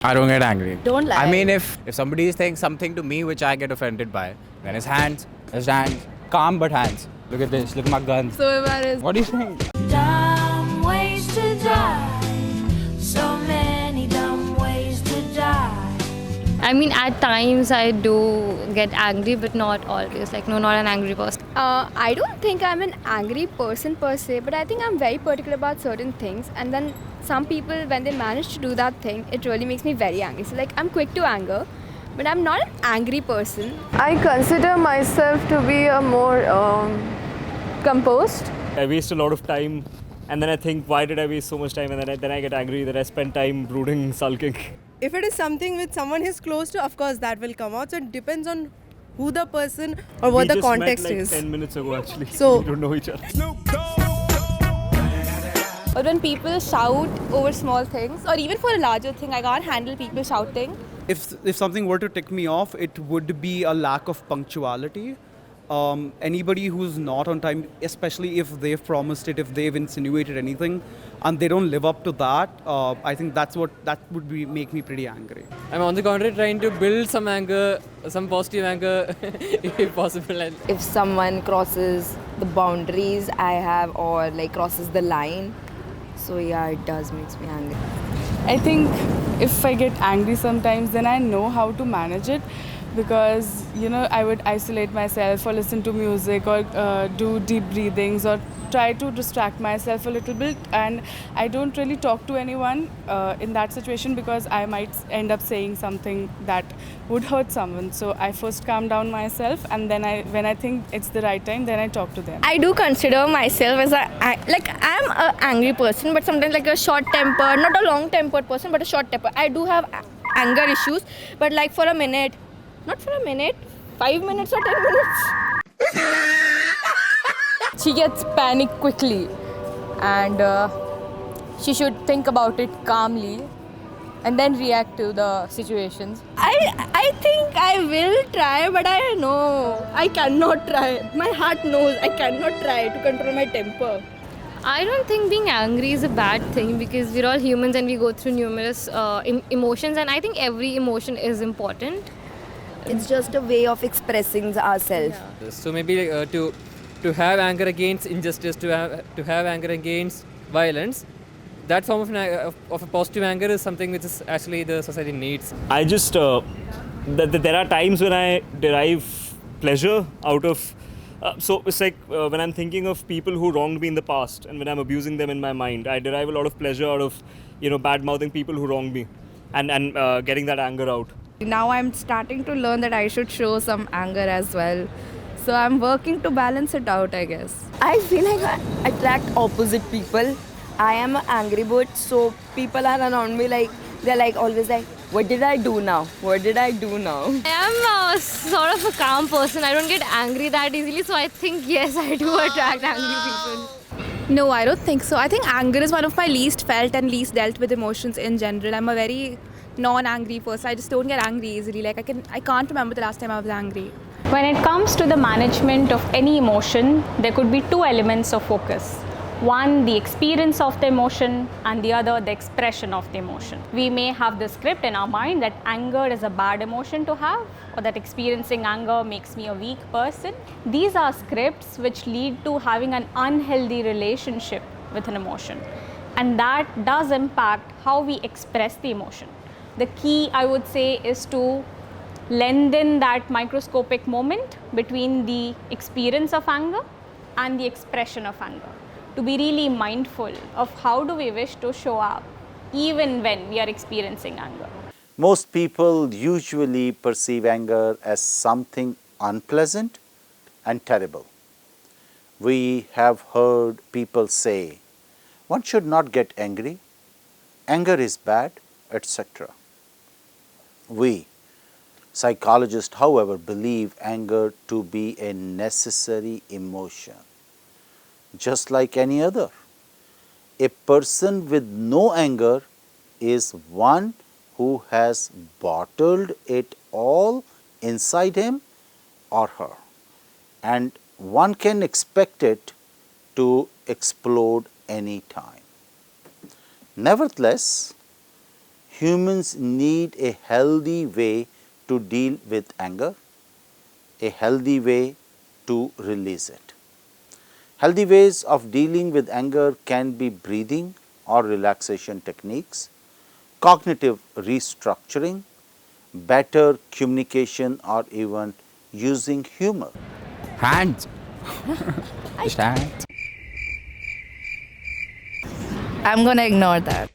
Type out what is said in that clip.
I don't get angry. Don't lie. I mean, if somebody is saying something to me which I get offended by, then his hands, calm but hands. Look at this, look at my guns. So if I is What do you think? Dumb ways to die. So many dumb ways to die. I mean, at times I do get angry, but not always. Like, no, not an angry person. I don't think I'm an angry person per se, but I think I'm very particular about certain things. And then some people, when they manage to do that thing, it really makes me very angry. So, like, I'm quick to anger, but I'm not an angry person. I consider myself to be a more composed. I waste a lot of time and then I think, why did I waste so much time? And then I get angry that I spent time brooding, sulking. If it is something with someone who's close to, of course that will come out. So it depends on who the person or what We the just context met like is. 10 minutes ago actually. So- we don't know each other. But when people shout over small things, or even for a larger thing, I can't handle people shouting. If something were to tick me off, it would be a lack of punctuality. Anybody who's not on time, especially if they've promised it, if they've insinuated anything, and they don't live up to that, I think that would make me pretty angry. I'm on the contrary trying to build some anger, some positive anger if possible. And If someone crosses the boundaries I have or like crosses the line, so yeah, it does makes me angry. I think if I get angry sometimes, then I know how to manage it, because I would isolate myself or listen to music or do deep breathings or try to distract myself a little bit, and I don't really talk to anyone in that situation because I might end up saying something that would hurt someone. So I first calm down myself, and then when I think it's the right time, then I talk to them. I do consider myself as I'm an angry person, but sometimes like a short temper, not a long tempered person, but a short temper. I do have anger issues, but like for a minute, not for a minute, 5 minutes or 10 minutes. She gets panicked quickly, and she should think about it calmly and then react to the situations. I think I will try, but I know I cannot try. My heart knows I cannot try to control my temper. I don't think being angry is a bad thing because we're all humans and we go through numerous emotions, and I think every emotion is important. It's just a way of expressing ourselves. so maybe to have anger against injustice, to have anger against violence, that form of a positive anger is something which is actually the society needs. I just, there are times when I derive pleasure out of, so it's like when I'm thinking of people who wronged me in the past and when I'm abusing them in my mind, I derive a lot of pleasure out of, bad-mouthing people who wronged me and getting that anger out. Now I'm starting to learn that I should show some anger as well. So I'm working to balance it out, I guess. I feel like I attract opposite people. I am an angry bird, so people are around me like, they're like always like, what did I do now? What did I do now? I am sort of a calm person. I don't get angry that easily, so I think yes, I do attract angry people. No, I don't think so. I think anger is one of my least felt and least dealt with emotions in general. I'm a very non-angry person. I just don't get angry easily. Like I can't remember the last time I was angry. When it comes to the management of any emotion, there could be two elements of focus. One, the experience of the emotion, and the other, the expression of the emotion. We may have the script in our mind that anger is a bad emotion to have, or that experiencing anger makes me a weak person. These are scripts which lead to having an unhealthy relationship with an emotion, and that does impact how we express the emotion. The key, I would say, is to lengthen that microscopic moment between the experience of anger and the expression of anger. To be really mindful of how do we wish to show up even when we are experiencing anger. Most people usually perceive anger as something unpleasant and terrible. We have heard people say, one should not get angry, anger is bad, etc. We, psychologists, however, believe anger to be a necessary emotion, just like any other. A person with no anger is one who has bottled it all inside him or her, and one can expect it to explode any time. Nevertheless, humans need a healthy way to deal with anger, a healthy way to release it. Healthy ways of dealing with anger can be breathing or relaxation techniques, cognitive restructuring, better communication, or even using humor. Hands. Just hands. I'm gonna ignore that.